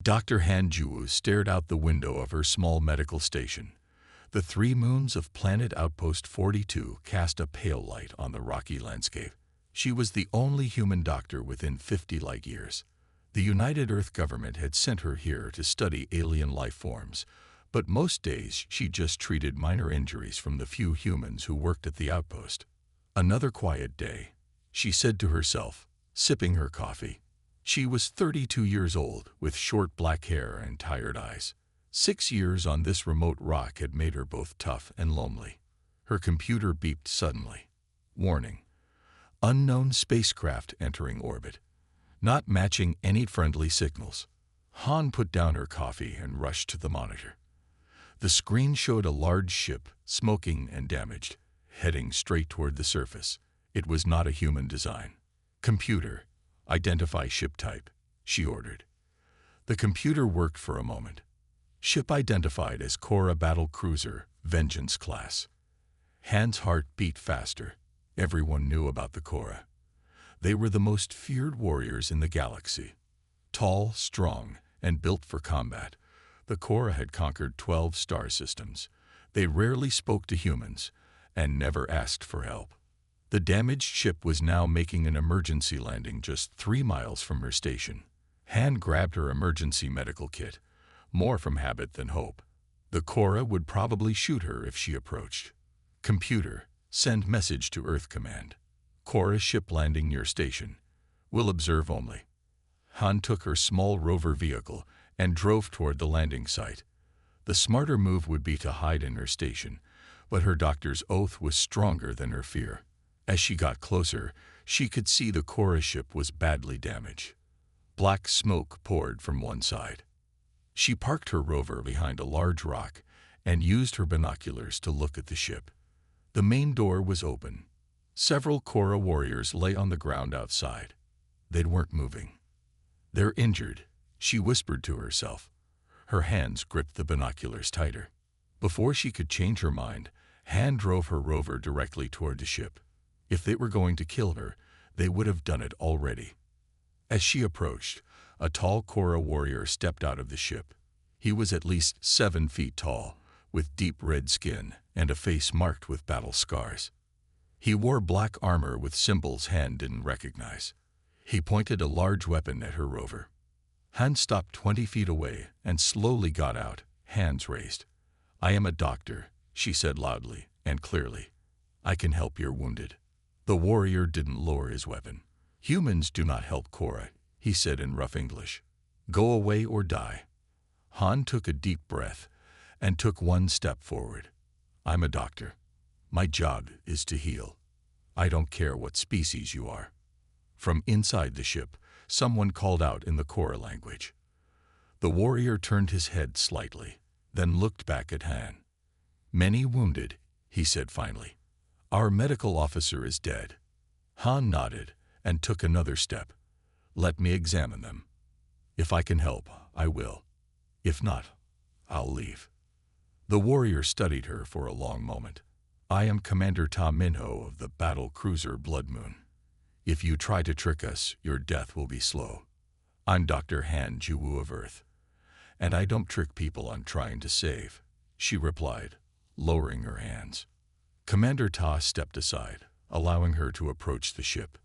Dr. Han Juwu stared out the window of her small medical station. The 3 moons of Planet Outpost 42 cast a pale light on the rocky landscape. She was the only human doctor within 50 light years. The United Earth government had sent her here to study alien life forms, but most days she just treated minor injuries from the few humans who worked at the outpost. Another quiet day, she said to herself, sipping her coffee. She was 32 years old, with short black hair and tired eyes. 6 years on this remote rock had made her both tough and lonely. Her computer beeped suddenly. Warning: unknown spacecraft entering orbit. Not matching any friendly signals. Han put down her coffee and rushed to the monitor. The screen showed a large ship, smoking and damaged, heading straight toward the surface. It was not a human design. Computer, identify ship type, she ordered. The computer worked for a moment. Ship identified as Cora Battle Cruiser, Vengeance class. Han's heart beat faster. Everyone knew about the Cora. They were the most feared warriors in the galaxy. Tall, strong, and built for combat, the Cora had conquered 12 star systems. They rarely spoke to humans and never asked for help. The damaged ship was now making an emergency landing just 3 miles from her station. Han grabbed her emergency medical kit, more from habit than hope. The Cora would probably shoot her if she approached. Computer, send message to Earth Command. Cora ship landing near station. Will observe only. Han took her small rover vehicle and drove toward the landing site. The smarter move would be to hide in her station, but her doctor's oath was stronger than her fear. As she got closer, she could see the Cora ship was badly damaged. Black smoke poured from one side. She parked her rover behind a large rock and used her binoculars to look at the ship. The main door was open. Several Cora warriors lay on the ground outside. They weren't moving. They're injured, she whispered to herself. Her hands gripped the binoculars tighter. Before she could change her mind, Han drove her rover directly toward the ship. If they were going to kill her, they would have done it already. As she approached, a tall Cora warrior stepped out of the ship. He was at least 7 feet tall, with deep red skin and a face marked with battle scars. He wore black armor with symbols Han didn't recognize. He pointed a large weapon at her rover. Han stopped 20 feet away and slowly got out, hands raised. I am a doctor, she said loudly and clearly. I can help your wounded. The warrior didn't lower his weapon. Humans do not help Cora, he said in rough English. Go away or die. Han took a deep breath and took 1 step forward. I'm a doctor. My job is to heal. I don't care what species you are. From inside the ship, someone called out in the Cora language. The warrior turned his head slightly, then looked back at Han. Many wounded, he said finally. Our medical officer is dead. Han nodded and took another step. Let me examine them. If I can help, I will. If not, I'll leave. The warrior studied her for a long moment. I am Commander Ta Minho of the battle cruiser Blood Moon. If you try to trick us, your death will be slow. I'm Dr. Han Juwu of Earth, and I don't trick people I'm trying to save, she replied, lowering her hands. Commander Ta stepped aside, allowing her to approach the ship.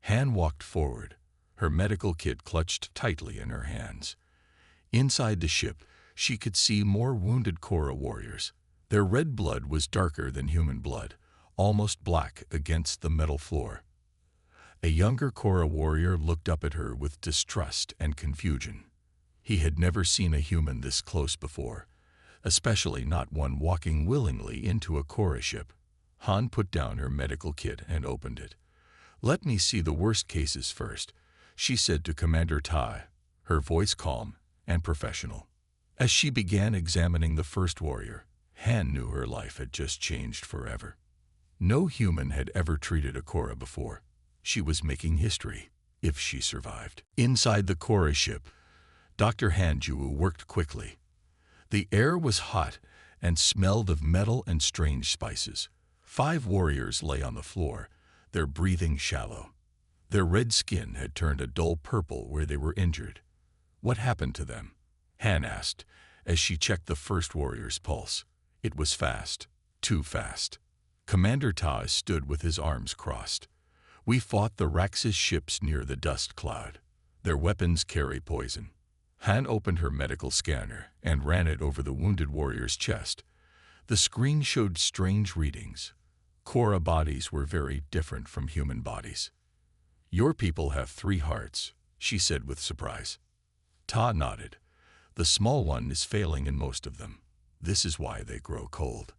Han walked forward, her medical kit clutched tightly in her hands. Inside the ship, she could see more wounded Cora warriors. Their red blood was darker than human blood, almost black against the metal floor. A younger Cora warrior looked up at her with distrust and confusion. He had never seen a human this close before, especially not one walking willingly into a Cora ship. Han put down her medical kit and opened it. Let me see the worst cases first, she said to Commander Tai, her voice calm and professional. As she began examining the first warrior, Han knew her life had just changed forever. No human had ever treated a Cora before. She was making history, if she survived. Inside the Cora ship, Dr. Han Juwu worked quickly. The air was hot and smelled of metal and strange spices. 5 warriors lay on the floor, their breathing shallow. Their red skin had turned a dull purple where they were injured. What happened to them? Han asked, as she checked the first warrior's pulse. It was fast, too fast. Commander Ta stood with his arms crossed. We fought the Raxus ships near the dust cloud. Their weapons carry poison. Han opened her medical scanner and ran it over the wounded warrior's chest. The screen showed strange readings. Korra bodies were very different from human bodies. Your people have 3 hearts, she said with surprise. Ta nodded. The small one is failing in most of them. This is why they grow cold.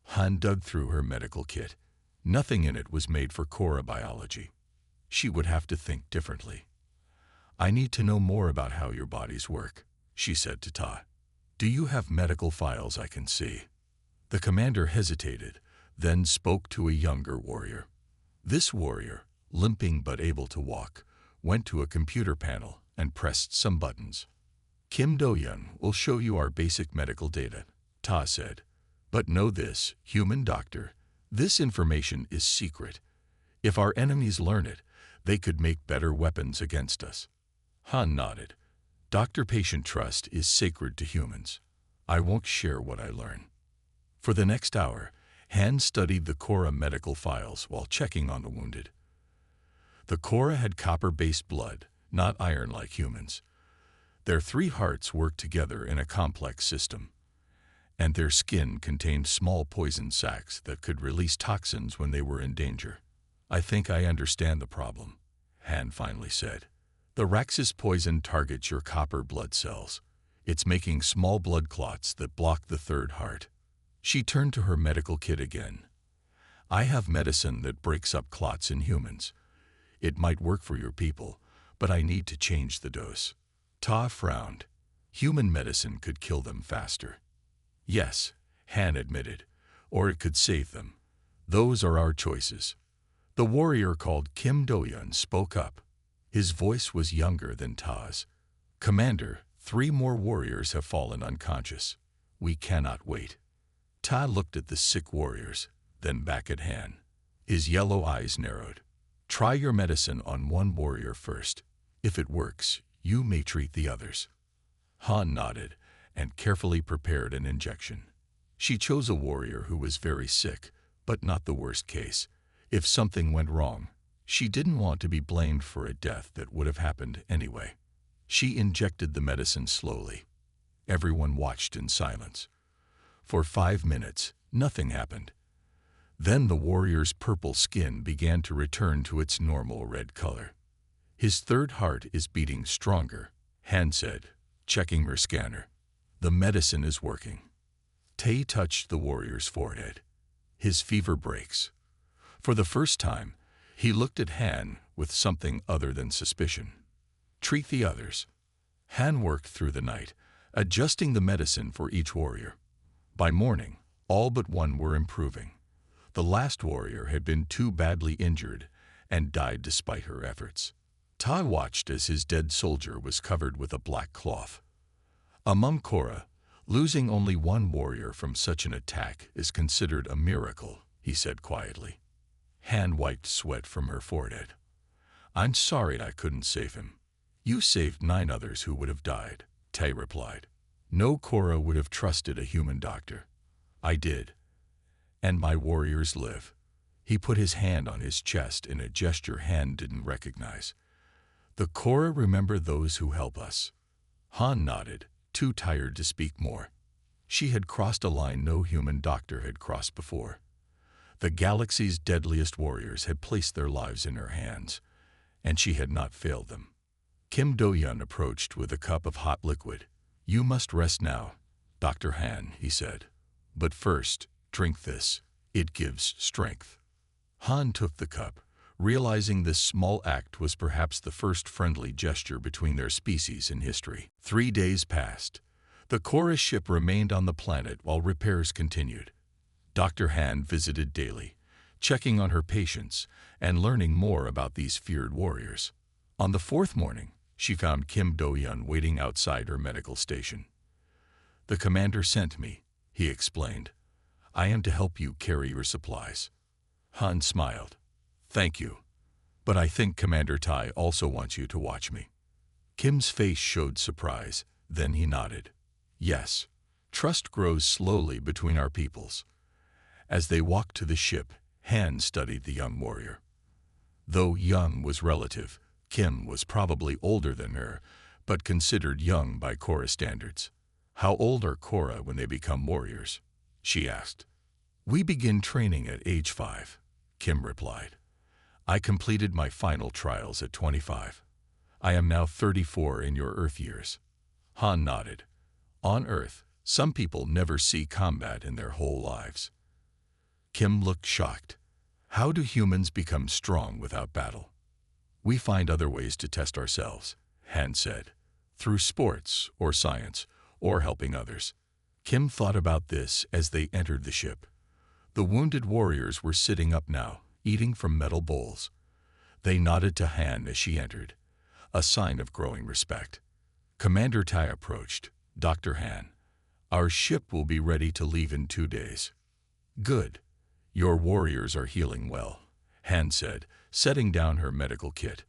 Han dug through her medical kit. Nothing in it was made for Korra biology. She would have to think differently. I need to know more about how your bodies work, she said to Ta. Do you have medical files I can see? The commander hesitated, then spoke to a younger warrior. This warrior, limping but able to walk, went to a computer panel and pressed some buttons. Kim Do-yeon will show you our basic medical data, Ta said. But know this, human doctor, this information is secret. If our enemies learn it, they could make better weapons against us. Han nodded. Doctor-patient trust is sacred to humans. I won't share what I learn. For the next hour, Han studied the Korra medical files while checking on the wounded. The Korra had copper-based blood, not iron like humans. Their 3 hearts worked together in a complex system, and their skin contained small poison sacs that could release toxins when they were in danger. I think I understand the problem, Han finally said. The Raxus poison targets your copper blood cells. It's making small blood clots that block the 3rd heart. She turned to her medical kit again. I have medicine that breaks up clots in humans. It might work for your people, but I need to change the dose. Ta frowned. Human medicine could kill them faster. Yes, Han admitted, or it could save them. Those are our choices. The warrior called Kim Do-yeon spoke up. His voice was younger than Ta's. Commander, 3 more warriors have fallen unconscious. We cannot wait. Ta looked at the sick warriors, then back at Han. His yellow eyes narrowed. Try your medicine on 1 warrior first. If it works, you may treat the others. Han nodded and carefully prepared an injection. She chose a warrior who was very sick, but not the worst case. If something went wrong, she didn't want to be blamed for a death that would have happened anyway. She injected the medicine slowly. Everyone watched in silence. For 5 minutes, nothing happened. Then the warrior's purple skin began to return to its normal red color. His 3rd heart is beating stronger, Han said, checking her scanner. The medicine is working. Tae touched the warrior's forehead. His fever breaks. For the first time, he looked at Han with something other than suspicion. Treat the others. Han worked through the night, adjusting the medicine for each warrior. By morning, all but 1 were improving. The last warrior had been too badly injured and died despite her efforts. Ta watched as his dead soldier was covered with a black cloth. Among Korra, losing only 1 warrior from such an attack is considered a miracle, he said quietly. Han wiped sweat from her forehead. I'm sorry I couldn't save him. You saved 9 others who would have died, Tae replied. No Korra would have trusted a human doctor. I did. And my warriors live. He put his hand on his chest in a gesture Han didn't recognize. The Korra remember those who help us. Han nodded, too tired to speak more. She had crossed a line no human doctor had crossed before. The galaxy's deadliest warriors had placed their lives in her hands, and she had not failed them. Kim Do-yeon approached with a cup of hot liquid. You must rest now, Dr. Han, he said. But first, drink this. It gives strength. Han took the cup, realizing this small act was perhaps the first friendly gesture between their species in history. 3 days passed. The Korra ship remained on the planet while repairs continued. Dr. Han visited daily, checking on her patients and learning more about these feared warriors. On the 4th morning, she found Kim Do-yeon waiting outside her medical station. The commander sent me, he explained. I am to help you carry your supplies. Han smiled. Thank you. But I think Commander Tai also wants you to watch me. Kim's face showed surprise. Then he nodded. Yes, trust grows slowly between our peoples. As they walked to the ship, Han studied the young warrior. Though young was relative, Kim was probably older than her, but considered young by Korra standards. How old are Korra when they become warriors? She asked. We begin training at age 5, Kim replied. I completed my final trials at 25. I am now 34 in your Earth years. Han nodded. On Earth, some people never see combat in their whole lives. Kim looked shocked. How do humans become strong without battle? We find other ways to test ourselves, Han said, through sports or science or helping others. Kim thought about this as they entered the ship. The wounded warriors were sitting up now, eating from metal bowls. They nodded to Han as she entered, a sign of growing respect. Commander Tai approached. Dr. Han, our ship will be ready to leave in 2 days. Good. Your warriors are healing well, Han said, setting down her medical kit.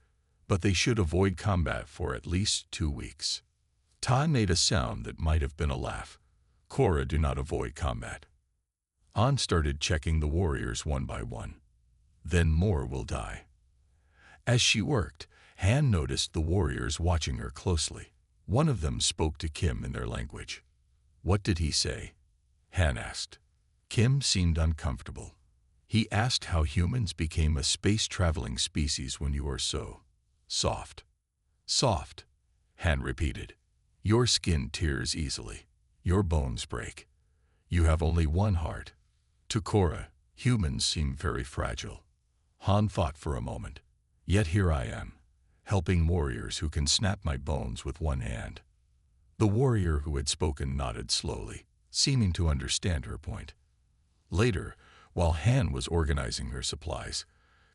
But they should avoid combat for at least 2 weeks. Tai made a sound that might have been a laugh. Korra do not avoid combat. Han started checking the warriors one by one. Then more will die. As she worked, Han noticed the warriors watching her closely. One of them spoke to Kim in their language. What did he say? Han asked. Kim seemed uncomfortable. He asked how humans became a space-traveling species when you are so soft. Soft, Han repeated. Your skin tears easily. Your bones break. You have only one heart. To Korra, humans seem very fragile. Han thought for a moment. Yet here I am, helping warriors who can snap my bones with one hand. The warrior who had spoken nodded slowly, seeming to understand her point. Later, while Han was organizing her supplies,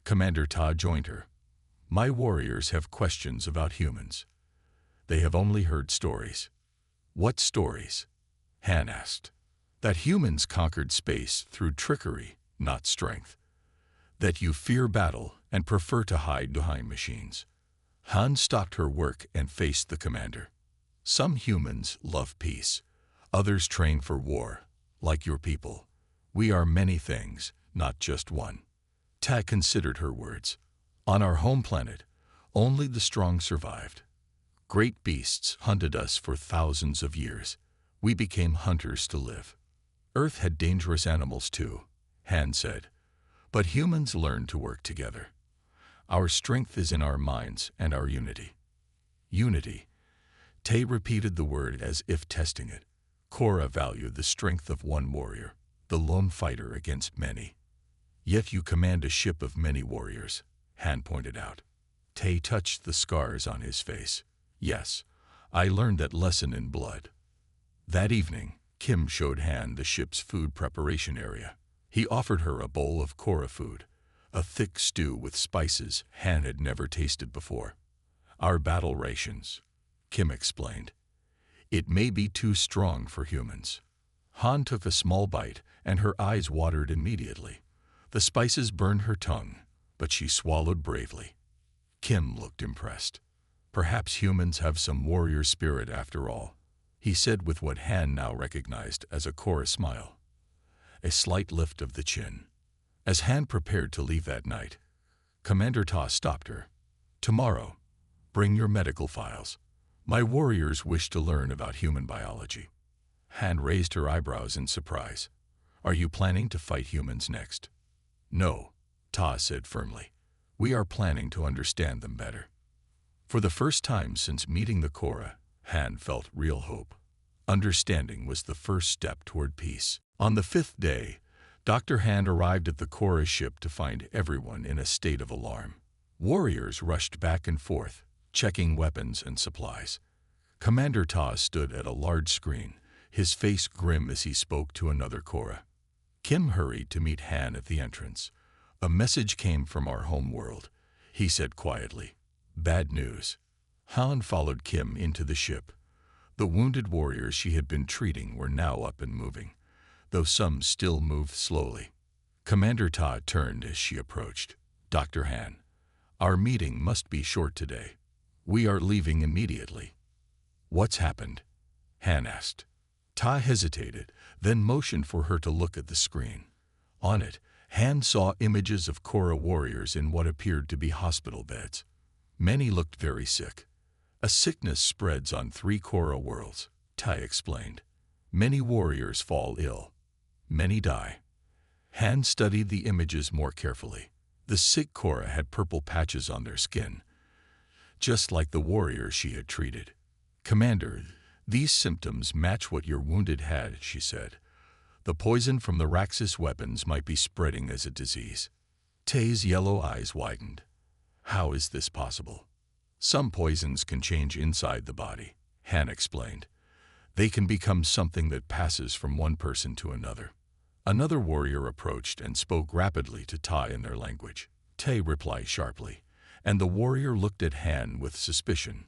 Commander Ta joined her. My warriors have questions about humans. They have only heard stories. What stories? Han asked. That humans conquered space through trickery, not strength. That you fear battle and prefer to hide behind machines. Han stopped her work and faced the commander. Some humans love peace. Others train for war, like your people. We are many things, not just one. Ta considered her words. On our home planet, only the strong survived. Great beasts hunted us for thousands of years. We became hunters to live. Earth had dangerous animals too, Han said. But humans learned to work together. Our strength is in our minds and our unity. Unity. Tay repeated the word as if testing it. Korra valued the strength of one warrior, the lone fighter against many. Yet you command a ship of many warriors, Han pointed out. Tay touched the scars on his face. Yes, I learned that lesson in blood. That evening, Kim showed Han the ship's food preparation area. He offered her a bowl of Korra food, a thick stew with spices Han had never tasted before. Our battle rations, Kim explained. It may be too strong for humans. Han took a small bite and her eyes watered immediately. The spices burned her tongue, but she swallowed bravely. Kim looked impressed. Perhaps humans have some warrior spirit after all, he said with what Han now recognized as a Korra smile. A slight lift of the chin. As Han prepared to leave that night, Commander Ta stopped her. Tomorrow, bring your medical files. My warriors wish to learn about human biology. Han raised her eyebrows in surprise. Are you planning to fight humans next? No, Ta said firmly. We are planning to understand them better. For the first time since meeting the Korra, Han felt real hope. Understanding was the first step toward peace. On the 5th day, Dr. Han arrived at the Korra ship to find everyone in a state of alarm. Warriors rushed back and forth, checking weapons and supplies. Commander Ta stood at a large screen, his face grim as he spoke to another Korra. Kim hurried to meet Han at the entrance. A message came from our home world, he said quietly. Bad news. Han followed Kim into the ship. The wounded warriors she had been treating were now up and moving, though some still moved slowly. Commander Ta turned as she approached. Dr. Han, our meeting must be short today. We are leaving immediately. What's happened? Han asked. Ta hesitated, then motioned for her to look at the screen. On it, Han saw images of Korra warriors in what appeared to be hospital beds. Many looked very sick. A sickness spreads on 3 Korra worlds, Tai explained. Many warriors fall ill. Many die. Han studied the images more carefully. The sick Korra had purple patches on their skin, just like the warriors she had treated. "Commander, these symptoms match what your wounded had," she said. "The poison from the Raxus weapons might be spreading as a disease." Tay's yellow eyes widened. "How is this possible?" "Some poisons can change inside the body," Han explained. "They can become something that passes from one person to another." Another warrior approached and spoke rapidly to Tai in their language. Tay replied sharply, and the warrior looked at Han with suspicion.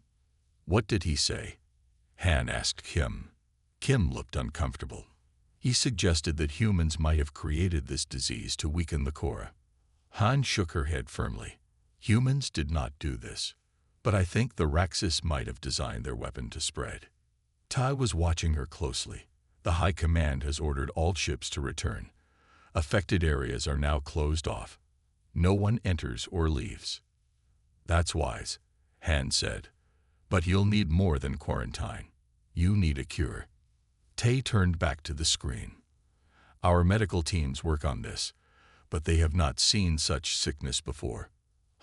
"What did he say?" Han asked Kim. Kim looked uncomfortable. He suggested that humans might have created this disease to weaken the Korra. Han shook her head firmly. "Humans did not do this, but I think the Raxus might have designed their weapon to spread." Tai was watching her closely. "The High Command has ordered all ships to return. Affected areas are now closed off. No one enters or leaves." "That's wise," Han said. "But you'll need more than quarantine. You need a cure." Tay turned back to the screen. "Our medical teams work on this, but they have not seen such sickness before."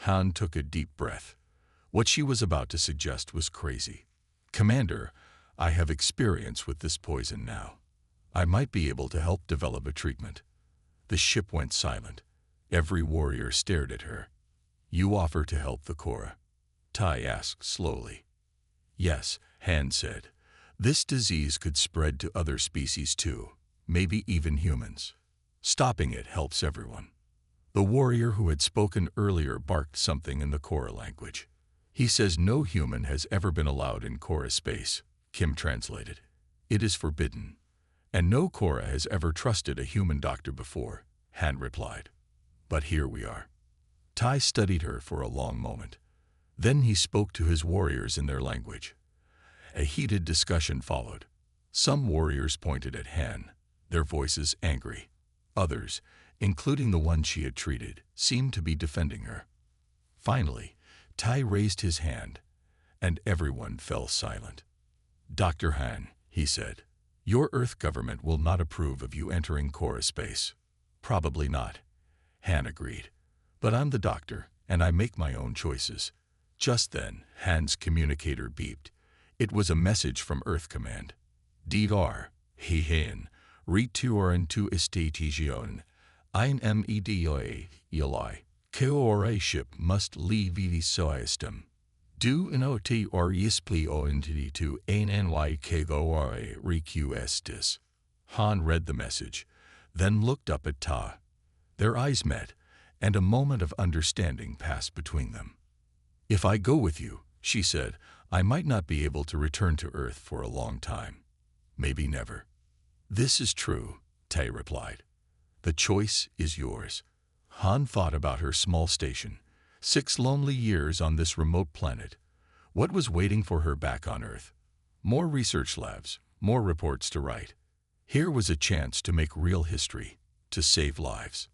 Han took a deep breath. What she was about to suggest was crazy. "Commander, I have experience with this poison now. I might be able to help develop a treatment." The ship went silent. Every warrior stared at her. "You offer to help the Korra?" Tai asked slowly. "Yes," Han said. "This disease could spread to other species too, maybe even humans. Stopping it helps everyone." The warrior who had spoken earlier barked something in the Korra language. "He says no human has ever been allowed in Korra space," Kim translated. "It is forbidden. And no Korra has ever trusted a human doctor before," Han replied. "But here we are." Tai studied her for a long moment. Then he spoke to his warriors in their language. A heated discussion followed. Some warriors pointed at Han, their voices angry. Others, including the one she had treated, seemed to be defending her. Finally, Tai raised his hand, and everyone fell silent. "Dr. Han," he said, "your Earth government will not approve of you entering Korra space." "Probably not," Han agreed. "But I'm the doctor, and I make my own choices." Just then, Han's communicator beeped. It was a message from Earth Command. "Dr. Hehan, return to station. Immediately. Korra ship must leave the system. Do not respond to NYKORA requests." Han read the message, then looked up at Ta. Their eyes met, and a moment of understanding passed between them. "If I go with you," she said, "I might not be able to return to Earth for a long time. Maybe never." "This is true," Tai replied. "The choice is yours." Han thought about her small station, 6 lonely years on this remote planet. What was waiting for her back on Earth? More research labs, more reports to write. Here was a chance to make real history, to save lives,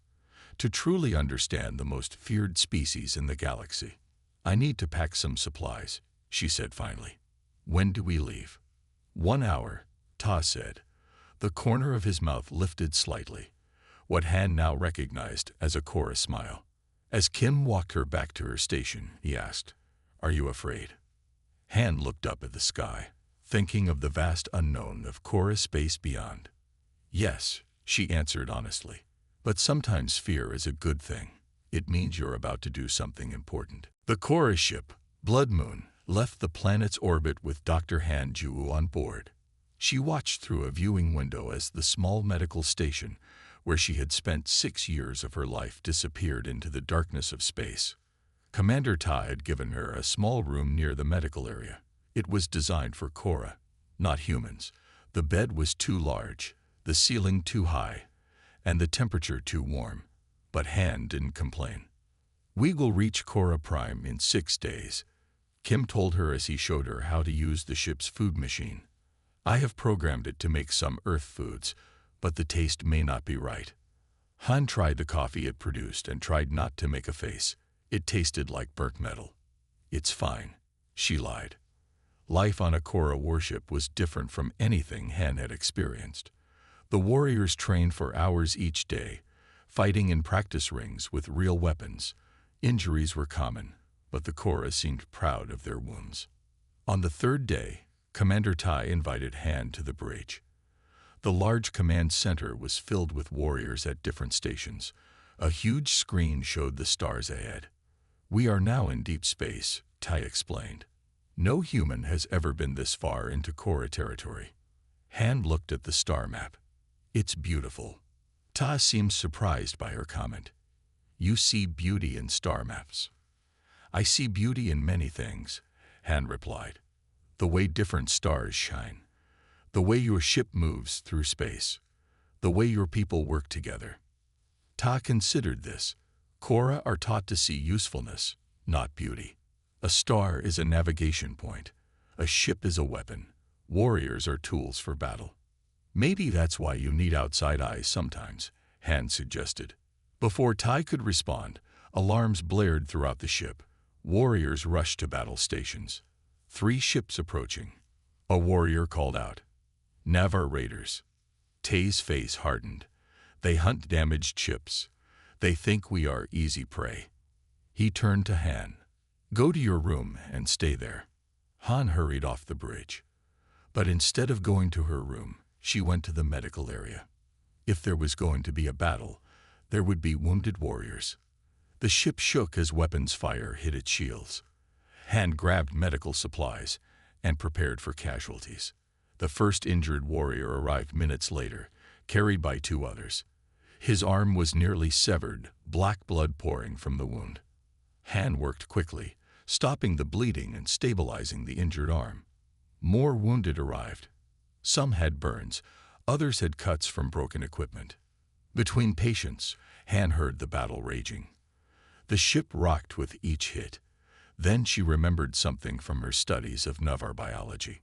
to truly understand the most feared species in the galaxy. "I need to pack some supplies," she said finally. "When do we leave?" 1 hour, Ta said. The corner of his mouth lifted slightly, what Han now recognized as a Korra smile. As Kim walked her back to her station, he asked, "Are you afraid?" Han looked up at the sky, thinking of the vast unknown of Korra space beyond. "Yes," she answered honestly. "But sometimes fear is a good thing. It means you're about to do something important." The Korra ship, Blood Moon, left the planet's orbit with Dr. Han Ju on board. She watched through a viewing window as the small medical station, where she had spent 6 years of her life, disappeared into the darkness of space. Commander Ta had given her a small room near the medical area. It was designed for Korra, not humans. The bed was too large, the ceiling too high, and the temperature too warm. But Han didn't complain. "We will reach Korra Prime in 6 days," Kim told her as he showed her how to use the ship's food machine. I have programmed it to make some Earth foods, but the taste may not be right. Han tried the coffee it produced and tried not to make a face. It tasted like burnt metal. It's fine, she lied. Life on a Korra warship was different from anything Han had experienced. The warriors trained for hours each day, fighting in practice rings with real weapons. Injuries were common, but the Korra seemed proud of their wounds. On the third day, Commander Tai invited Han to the bridge. The large command center was filled with warriors at different stations. A huge screen showed the stars ahead. We are now in deep space, Tai explained. No human has ever been this far into Korra territory. Han looked at the star map. It's beautiful. Ta seemed surprised by her comment. You see beauty in star maps. I see beauty in many things, Han replied. The way different stars shine. The way your ship moves through space. The way your people work together. Ta considered this. Korra are taught to see usefulness, not beauty. A star is a navigation point. A ship is a weapon. Warriors are tools for battle. Maybe that's why you need outside eyes sometimes, Han suggested. Before Tai could respond, alarms blared throughout the ship. Warriors rushed to battle stations. 3 ships approaching. A warrior called out. Navar raiders. Tai's face hardened. They hunt damaged ships. They think we are easy prey. He turned to Han. Go to your room and stay there. Han hurried off the bridge. But instead of going to her room, she went to the medical area. If there was going to be a battle, there would be wounded warriors. The ship shook as weapons fire hit its shields. Han grabbed medical supplies and prepared for casualties. The first injured warrior arrived minutes later, carried by 2 others. His arm was nearly severed, black blood pouring from the wound. Han worked quickly, stopping the bleeding and stabilizing the injured arm. More wounded arrived. Some had burns, others had cuts from broken equipment. Between patients, Han heard the battle raging. The ship rocked with each hit. Then she remembered something from her studies of Navar biology.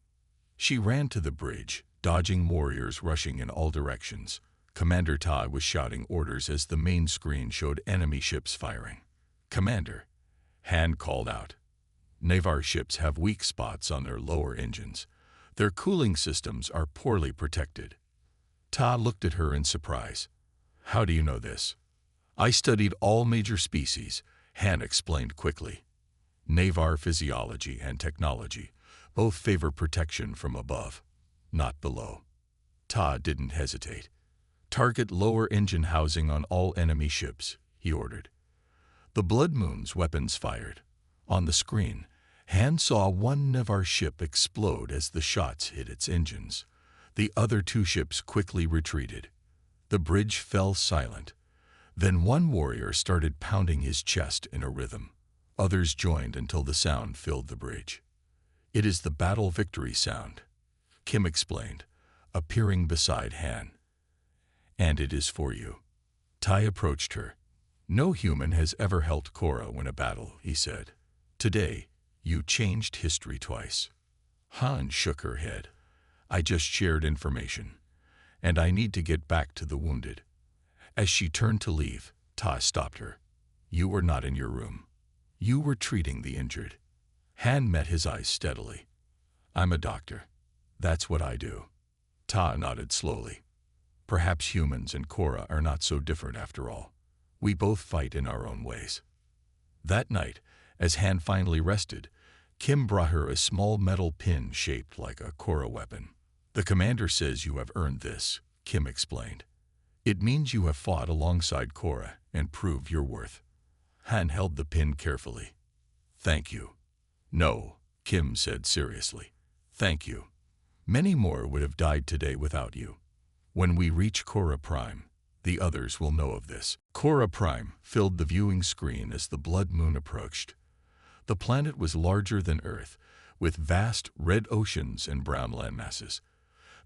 She ran to the bridge, dodging warriors rushing in all directions. Commander Tai was shouting orders as the main screen showed enemy ships firing. Commander, Han called out. Navar ships have weak spots on their lower engines. Their cooling systems are poorly protected. Ta looked at her in surprise. How do you know this? I studied all major species, Han explained quickly. Navar physiology and technology both favor protection from above, not below. Ta didn't hesitate. Target lower engine housing on all enemy ships, he ordered. The Blood Moon's weapons fired. On the screen, Han saw one Navar ship explode as the shots hit its engines. The other 2 ships quickly retreated. The bridge fell silent. Then one warrior started pounding his chest in a rhythm. Others joined until the sound filled the bridge. It is the battle victory sound, Kim explained, appearing beside Han. And it is for you. Tai approached her. No human has ever helped Korra win a battle, he said. Today, you changed history twice. Han shook her head. I just shared information, and I need to get back to the wounded. As she turned to leave, Ta stopped her. You were not in your room. You were treating the injured. Han met his eyes steadily. I'm a doctor. That's what I do. Ta nodded slowly. Perhaps humans and Korra are not so different after all. We both fight in our own ways. That night, as Han finally rested, Kim brought her a small metal pin shaped like a Korra weapon. The commander says you have earned this, Kim explained. It means you have fought alongside Korra and proved your worth. Han held the pin carefully. Thank you. No, Kim said seriously. Thank you. Many more would have died today without you. When we reach Korra Prime, the others will know of this. Korra Prime filled the viewing screen as the Blood Moon approached. The planet was larger than Earth, with vast red oceans and brown landmasses.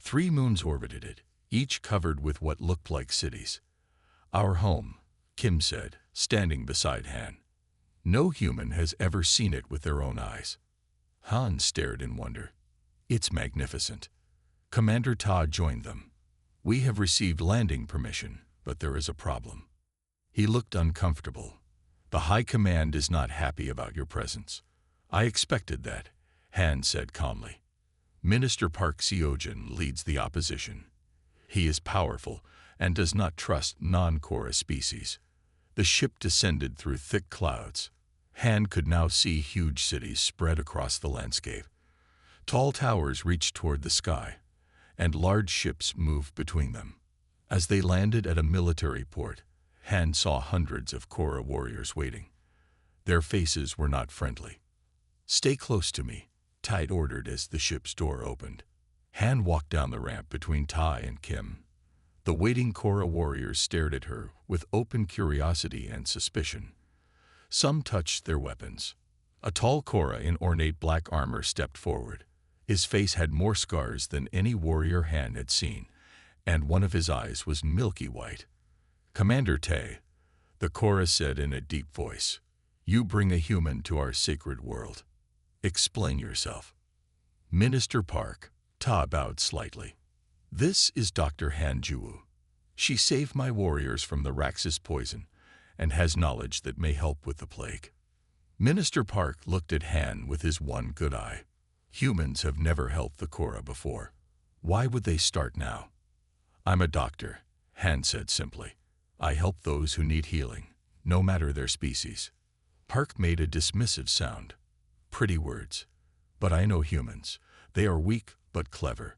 3 moons orbited it, each covered with what looked like cities. Our home, Kim said, standing beside Han. No human has ever seen it with their own eyes. Han stared in wonder. It's magnificent. Commander Ta joined them. "We have received landing permission, but there is a problem." He looked uncomfortable. "The High Command is not happy about your presence." "I expected that," Han said calmly. "Minister Park Seojin leads the opposition. He is powerful and does not trust non-Korra species." The ship descended through thick clouds. Han could now see huge cities spread across the landscape. Tall towers reached toward the sky, and large ships moved between them. As they landed at a military port, Han saw hundreds of Korra warriors waiting. Their faces were not friendly. "Stay close to me," Tide ordered as the ship's door opened. Han walked down the ramp between Tai and Kim. The waiting Korra warriors stared at her with open curiosity and suspicion. Some touched their weapons. A tall Korra in ornate black armor stepped forward. His face had more scars than any warrior Han had seen, and one of his eyes was milky white. "Commander Tae," the Korra said in a deep voice, "you bring a human to our sacred world. Explain yourself." "Minister Park," Ta bowed slightly. "This is Dr. Han Juwu. She saved my warriors from the Raxus poison and has knowledge that may help with the plague." Minister Park looked at Han with his one good eye. "Humans have never helped the Korra before. Why would they start now?" "I'm a doctor," Han said simply. "I help those who need healing, no matter their species." Park made a dismissive sound. "Pretty words. But I know humans. They are weak but clever.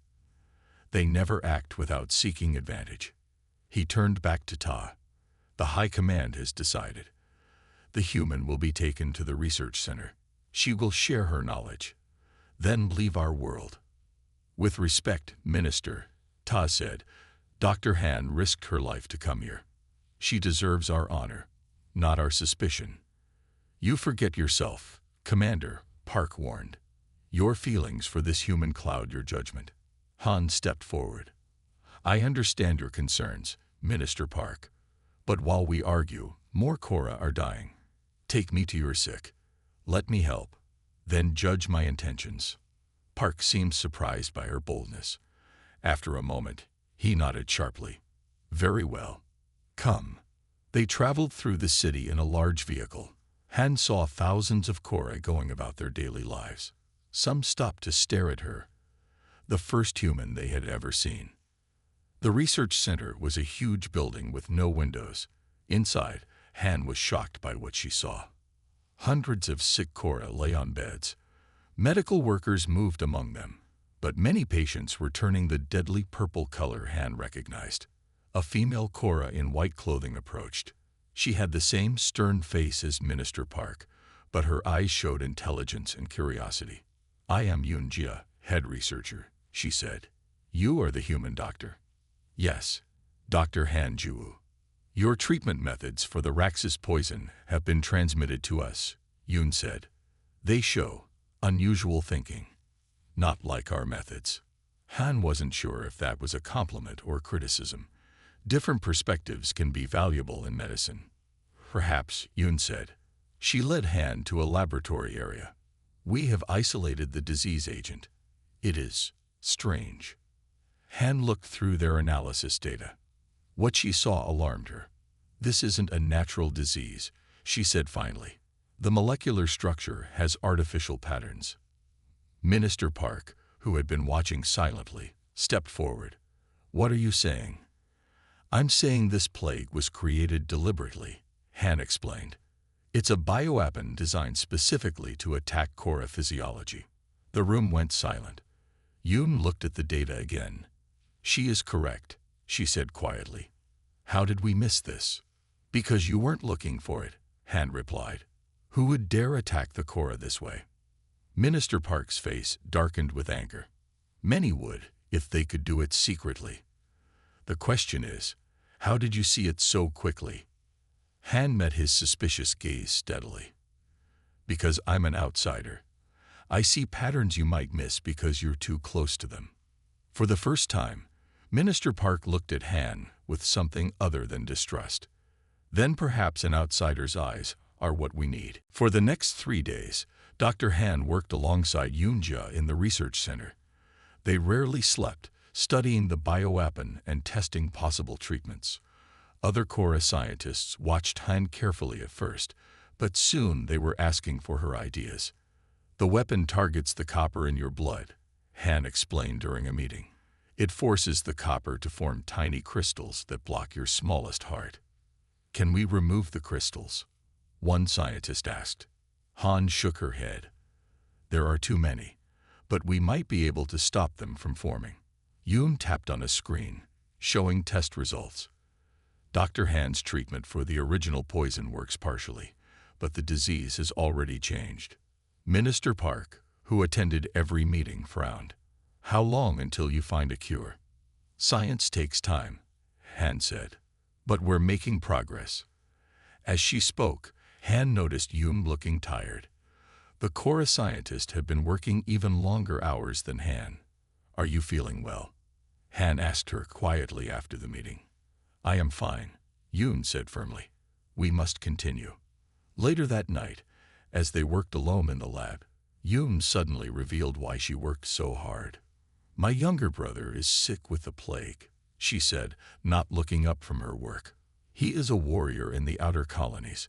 They never act without seeking advantage." He turned back to Ta. "The High Command has decided. The human will be taken to the research center. She will share her knowledge, then leave our world." "With respect, Minister," Ta said, "Dr. Han risked her life to come here. She deserves our honor, not our suspicion." "You forget yourself," Commander Park warned. "Your feelings for this human cloud your judgment." Han stepped forward. "I understand your concerns, Minister Park. But while we argue, more Korra are dying. Take me to your sick. Let me help. Then judge my intentions." Park seemed surprised by her boldness. After a moment, he nodded sharply. "Very well. Come." They traveled through the city in a large vehicle. Han saw thousands of Korra going about their daily lives. Some stopped to stare at her, the first human they had ever seen. The research center was a huge building with no windows. Inside, Han was shocked by what she saw. Hundreds of sick Korra lay on beds. Medical workers moved among them, but many patients were turning the deadly purple color Han recognized. A female Korra in white clothing approached. She had the same stern face as Minister Park, but her eyes showed intelligence and curiosity. "I am Yoon-jia, head researcher," she said. "You are the human doctor." "Yes, Dr. Han Juwu. Your treatment methods for the Raxus poison have been transmitted to us," Yoon said. "They show unusual thinking, not like our methods." Han wasn't sure if that was a compliment or criticism. Different perspectives can be valuable in medicine. "Perhaps," Yoon said. She led Han to a laboratory area. "We have isolated the disease agent. It is strange." Han looked through their analysis data. What she saw alarmed her. "This isn't a natural disease," she said finally. "The molecular structure has artificial patterns." Minister Park, who had been watching silently, stepped forward. "What are you saying?" "I'm saying this plague was created deliberately," Han explained. "It's a bioweapon designed specifically to attack Korra physiology." The room went silent. Yoon looked at the data again. "She is correct," she said quietly. "How did we miss this?" "Because you weren't looking for it," Han replied. "Who would dare attack the Korra this way?" Minister Park's face darkened with anger. "Many would, if they could do it secretly. The question is, how did you see it so quickly?" Han met his suspicious gaze steadily. "Because I'm an outsider. I see patterns you might miss because you're too close to them." For the first time, Minister Park looked at Han with something other than distrust. Then perhaps an outsider's eyes are what we need. For the next 3 days, Dr. Han worked alongside Yoon-jia in the research center. They rarely slept, studying the bioweapon and testing possible treatments. Other Cora scientists watched Han carefully at first, but soon they were asking for her ideas. "The weapon targets the copper in your blood," Han explained during a meeting. "It forces the copper to form tiny crystals that block your smallest heart." "Can we remove the crystals?" one scientist asked. Han shook her head. "There are too many, but we might be able to stop them from forming." Yoon tapped on a screen, showing test results. Dr. Han's treatment for the original poison works partially, but the disease has already changed. Minister Park, who attended every meeting, frowned. "How long until you find a cure?" "Science takes time," Han said, "but we're making progress." As she spoke, Han noticed Yoon looking tired. The Cora scientist had been working even longer hours than Han. "Are you feeling well?" Han asked her quietly after the meeting. "I am fine," Yoon said firmly. "We must continue." Later that night, as they worked alone in the lab, Yoon suddenly revealed why she worked so hard. "My younger brother is sick with the plague," she said, not looking up from her work. "He is a warrior in the outer colonies."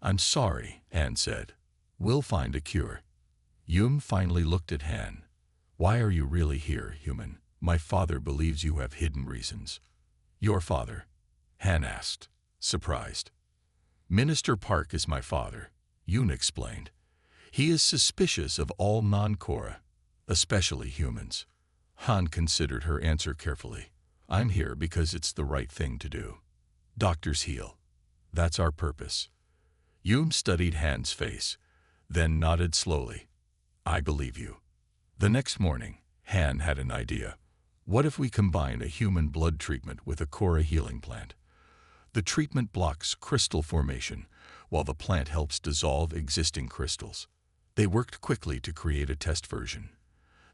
"I'm sorry," Han said. "We'll find a cure." Yoon finally looked at Han. "Why are you really here, human? My father believes you have hidden reasons." "Your father?" Han asked, surprised. "Minister Park is my father," Yoon explained. "He is suspicious of all non-Cora, especially humans." Han considered her answer carefully. "I'm here because it's the right thing to do. Doctors heal. That's our purpose." Yoon studied Han's face, then nodded slowly. "I believe you." The next morning, Han had an idea. What if we combine a human blood treatment with a Cora healing plant? The treatment blocks crystal formation, while the plant helps dissolve existing crystals. They worked quickly to create a test version.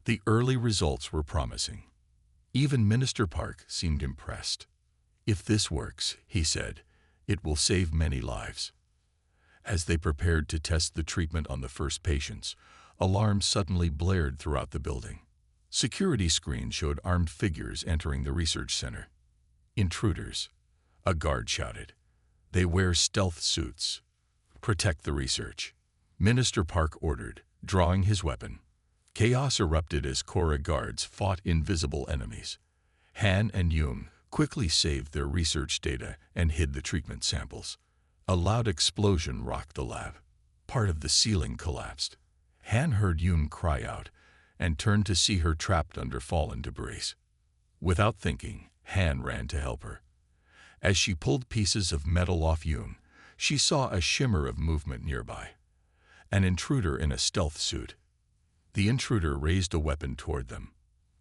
The early results were promising. Even Minister Park seemed impressed. "If this works," he said, "it will save many lives." As they prepared to test the treatment on the first patients, alarms suddenly blared throughout the building. Security screens showed armed figures entering the research center. "Intruders," a guard shouted. "They wear stealth suits. Protect the research," Minister Park ordered, drawing his weapon. Chaos erupted as Cora guards fought invisible enemies. Han and Yoon quickly saved their research data and hid the treatment samples. A loud explosion rocked the lab. Part of the ceiling collapsed. Han heard Yoon cry out and turned to see her trapped under fallen debris. Without thinking, Han ran to help her. As she pulled pieces of metal off Yoon, she saw a shimmer of movement nearby. An intruder in a stealth suit. The intruder raised a weapon toward them.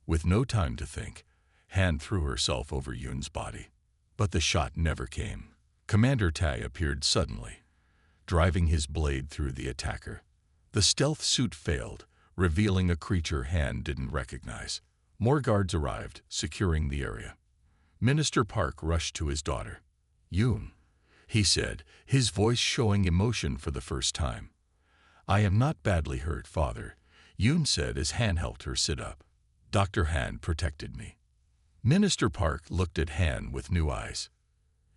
With no time to think, Han threw herself over Yoon's body. But the shot never came. Commander Tai appeared suddenly, driving his blade through the attacker. The stealth suit failed, revealing a creature Han didn't recognize. More guards arrived, securing the area. Minister Park rushed to his daughter. "Yoon," he said, his voice showing emotion for the first time. "I am not badly hurt, father," Yoon said as Han helped her sit up. "Dr. Han protected me." Minister Park looked at Han with new eyes.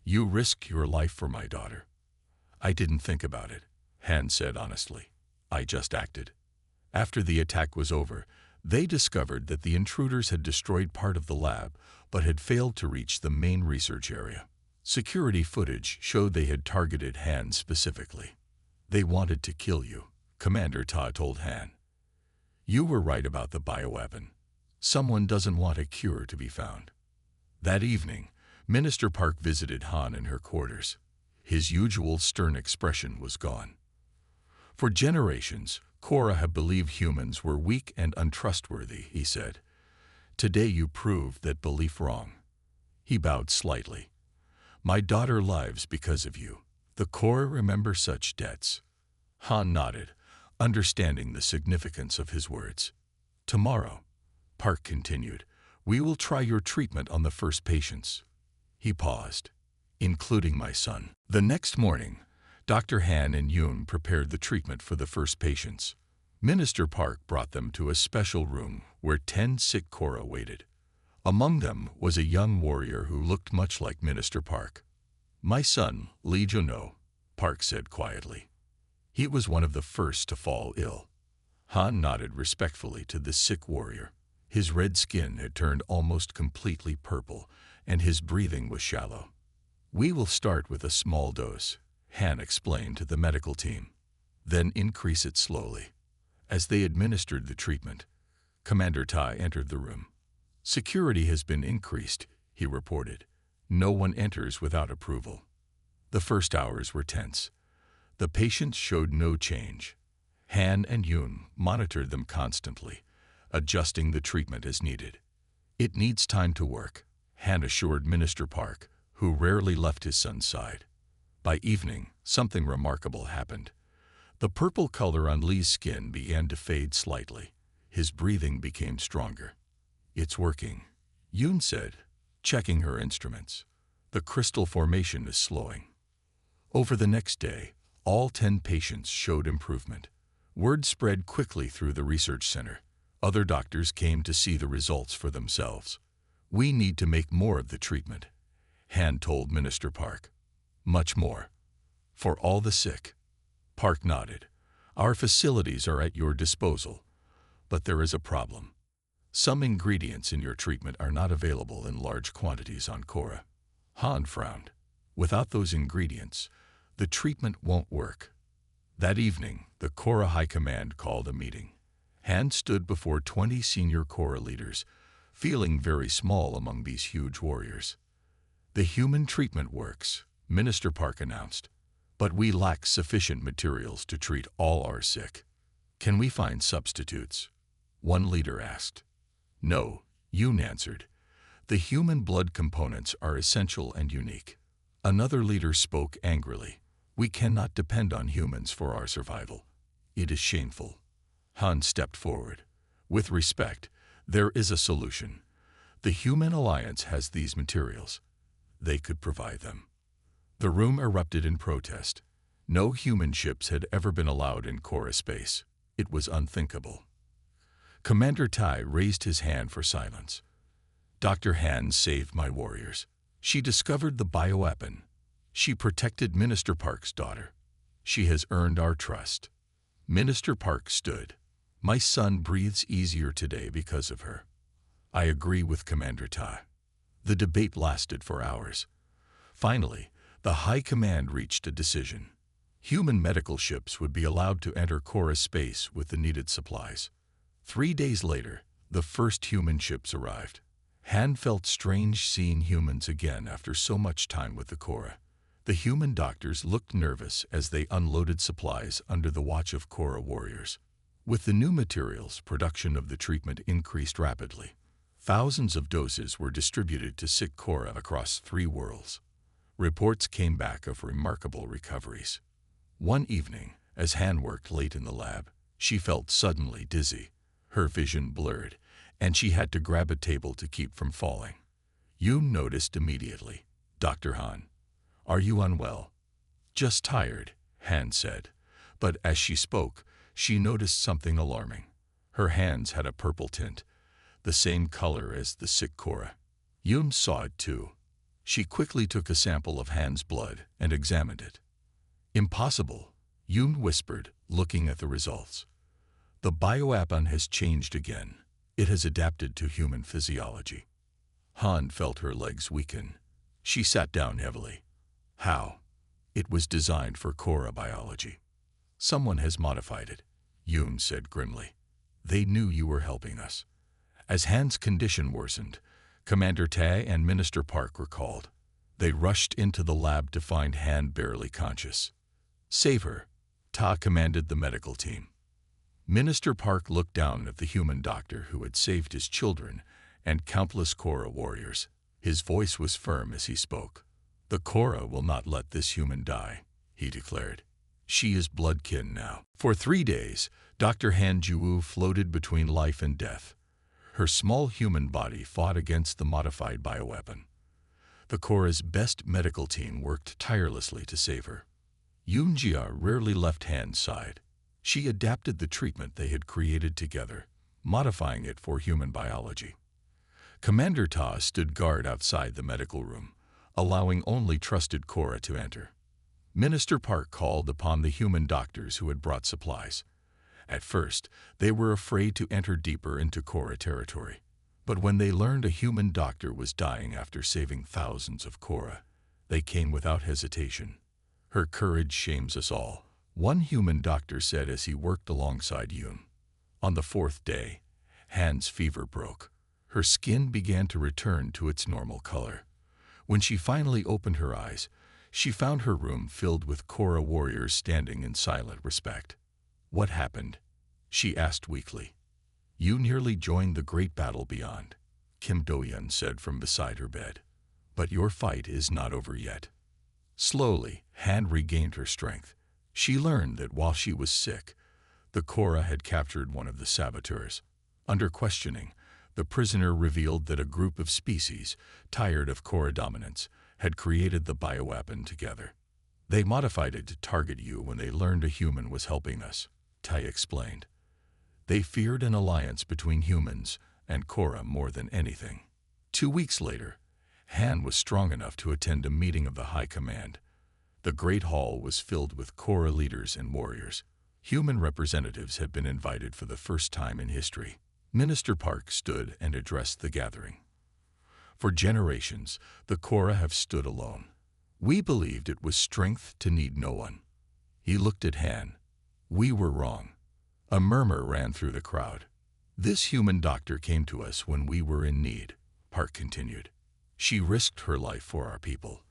"You risked your life for my daughter." "I didn't think about it," Han said honestly. "I just acted." After the attack was over, they discovered that the intruders had destroyed part of the lab, but had failed to reach the main research area. Security footage showed they had targeted Han specifically. "They wanted to kill you," Commander Ta told Han. "You were right about the bioweapon. Someone doesn't want a cure to be found." That evening, Minister Park visited Han in her quarters. His usual stern expression was gone. "For generations, Cora have believed humans were weak and untrustworthy," he said. "Today you proved that belief wrong." He bowed slightly. "My daughter lives because of you. The Cora remember such debts." Han nodded, understanding the significance of his words. "Tomorrow," Park continued, "we will try your treatment on the first patients." He paused. "Including my son." The next morning, Dr. Han and Yoon prepared the treatment for the first patients. Minister Park brought them to a special room where 10 sick Cora waited. Among them was a young warrior who looked much like Minister Park. "My son, Lee Juno," Park said quietly. He was one of the first to fall ill. Han nodded respectfully to the sick warrior. His red skin had turned almost completely purple, and his breathing was shallow. "We will start with a small dose," Han explained to the medical team. "Then increase it slowly." As they administered the treatment, Commander Tai entered the room. "Security has been increased," he reported. "No one enters without approval." The first hours were tense. The patients showed no change. Han and Yoon monitored them constantly, adjusting the treatment as needed. "It needs time to work," Han assured Minister Park, who rarely left his son's side. By evening, something remarkable happened. The purple color on Lee's skin began to fade slightly. His breathing became stronger. "It's working," Yoon said, checking her instruments. "The crystal formation is slowing." Over the next day, all 10 patients showed improvement. Word spread quickly through the research center. Other doctors came to see the results for themselves. "We need to make more of the treatment," Han told Minister Park. "Much more. For all the sick." Park nodded. "Our facilities are at your disposal, but there is a problem. Some ingredients in your treatment are not available in large quantities on Korra." Han frowned. "Without those ingredients, the treatment won't work." That evening, the Korra High Command called a meeting. Han stood before 20 senior Korra leaders, feeling very small among these huge warriors. "The human treatment works," Minister Park announced, "but we lack sufficient materials to treat all our sick. Can we find substitutes?" One leader asked. "No," Yoon answered. "The human blood components are essential and unique." Another leader spoke angrily. "We cannot depend on humans for our survival. It is shameful." Han stepped forward. "With respect, there is a solution. The Human Alliance has these materials. They could provide them." The room erupted in protest. No human ships had ever been allowed in Korra space. It was unthinkable. Commander Tai raised his hand for silence. "Dr. Han saved my warriors. She discovered the bioweapon. She protected Minister Park's daughter. She has earned our trust." Minister Park stood. "My son breathes easier today because of her." "I agree with Commander Tai." The debate lasted for hours. Finally, the High Command reached a decision. Human medical ships would be allowed to enter Korra space with the needed supplies. 3 days later, the first human ships arrived. Han felt strange seeing humans again after so much time with the Korra. The human doctors looked nervous as they unloaded supplies under the watch of Korra warriors. With the new materials, production of the treatment increased rapidly. Thousands of doses were distributed to sick Korra across 3 worlds. Reports came back of remarkable recoveries. One evening, as Han worked late in the lab, she felt suddenly dizzy. Her vision blurred, and she had to grab a table to keep from falling. Yoon noticed immediately. "Dr. Han, are you unwell?" "Just tired," Han said. But as she spoke, she noticed something alarming. Her hands had a purple tint, the same color as the sick Korra. Yoon saw it too. She quickly took a sample of Han's blood and examined it. "Impossible," Yoon whispered, looking at the results. "The bioweapon has changed again. It has adapted to human physiology." Han felt her legs weaken. She sat down heavily. "How?" "It was designed for Korra biology." "Someone has modified it," Yoon said grimly. "They knew you were helping us." As Han's condition worsened, Commander Tai and Minister Park were called. They rushed into the lab to find Han barely conscious. "Save her," Ta commanded the medical team. Minister Park looked down at the human doctor who had saved his children and countless Korra warriors. His voice was firm as he spoke. "The Korra will not let this human die," he declared. "She is bloodkin now." For 3 days, Dr. Han Juwu floated between life and death. Her small human body fought against the modified bioweapon. The Korra's best medical team worked tirelessly to save her. Yoonjia rarely left Han's side. She adapted the treatment they had created together, modifying it for human biology. Commander Ta stood guard outside the medical room, allowing only trusted Cora to enter. Minister Park called upon the human doctors who had brought supplies. At first, they were afraid to enter deeper into Cora territory. But when they learned a human doctor was dying after saving thousands of Cora, they came without hesitation. Her courage shames us all, one human doctor said as he worked alongside Yoon. On the fourth day, Han's fever broke. Her skin began to return to its normal color. When she finally opened her eyes, she found her room filled with Cora warriors standing in silent respect. "What happened?" she asked weakly. "You nearly joined the great battle beyond," Kim Do-yeon said from beside her bed. "But your fight is not over yet." Slowly, Han regained her strength. She learned that while she was sick, the Cora had captured one of the saboteurs. Under questioning, the prisoner revealed that a group of species, tired of Cora dominance, had created the bioweapon together. "They modified it to target you when they learned a human was helping us," Tai explained. "They feared an alliance between humans and Cora more than anything." 2 weeks later, Han was strong enough to attend a meeting of the High Command. The Great Hall was filled with Cora leaders and warriors. Human representatives had been invited for the first time in history. Minister Park stood and addressed the gathering. "For generations, the Cora have stood alone. We believed it was strength to need no one." He looked at Han. "We were wrong." A murmur ran through the crowd. "This human doctor came to us when we were in need," Park continued. "She risked her life for our people,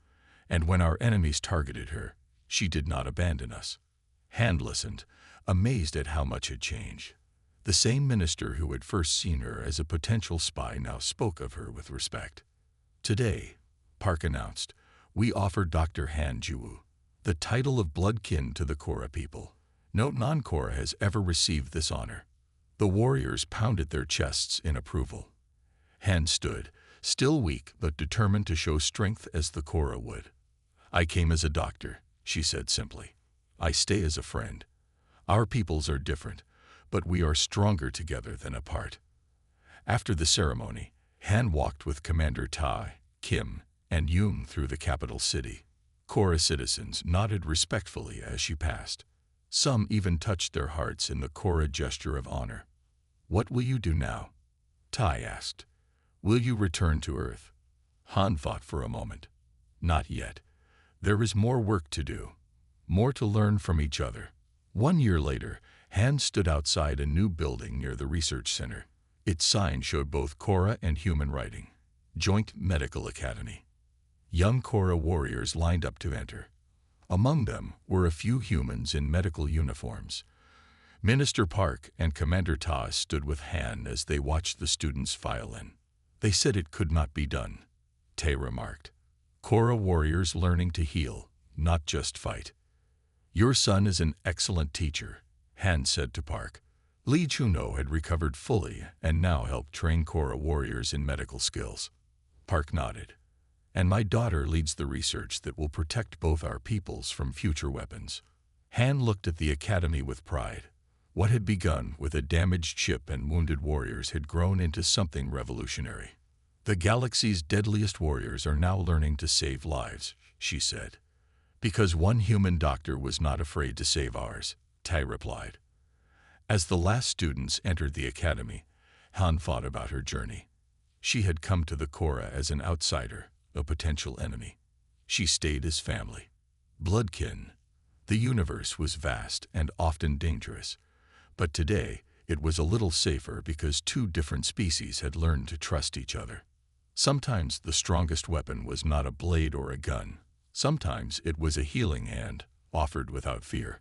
and when our enemies targeted her, she did not abandon us." Han listened, amazed at how much had changed. The same minister who had first seen her as a potential spy now spoke of her with respect. "Today," Park announced, "we offer Dr. Han Jiwoo the title of bloodkin to the Cora people. No non-Cora has ever received this honor." The warriors pounded their chests in approval. Han stood, still weak but determined to show strength as the Cora would. "I came as a doctor," she said simply. "I stay as a friend. Our peoples are different, but we are stronger together than apart." After the ceremony, Han walked with Commander Tai, Kim, and Yoon through the capital city. Cora citizens nodded respectfully as she passed. Some even touched their hearts in the Cora gesture of honor. "What will you do now?" Tai asked. "Will you return to Earth?" Han thought for a moment. "Not yet. There is more work to do, more to learn from each other." 1 year later, Han stood outside a new building near the research center. Its sign showed both Cora and human writing. Joint Medical Academy. Young Cora warriors lined up to enter. Among them were a few humans in medical uniforms. Minister Park and Commander Ta stood with Han as they watched the students file in. "They said it could not be done," Tae remarked. "Cora warriors learning to heal, not just fight." "Your son is an excellent teacher," Han said to Park. Lee Chuno had recovered fully and now helped train Cora warriors in medical skills. Park nodded. "And my daughter leads the research that will protect both our peoples from future weapons." Han looked at the academy with pride. What had begun with a damaged ship and wounded warriors had grown into something revolutionary. "The galaxy's deadliest warriors are now learning to save lives," she said. "Because one human doctor was not afraid to save ours," Tai replied. As the last students entered the academy, Han thought about her journey. She had come to the Cora as an outsider, a potential enemy. She stayed as family. Bloodkin. The universe was vast and often dangerous, but today it was a little safer because 2 different species had learned to trust each other. Sometimes the strongest weapon was not a blade or a gun. Sometimes it was a healing hand, offered without fear.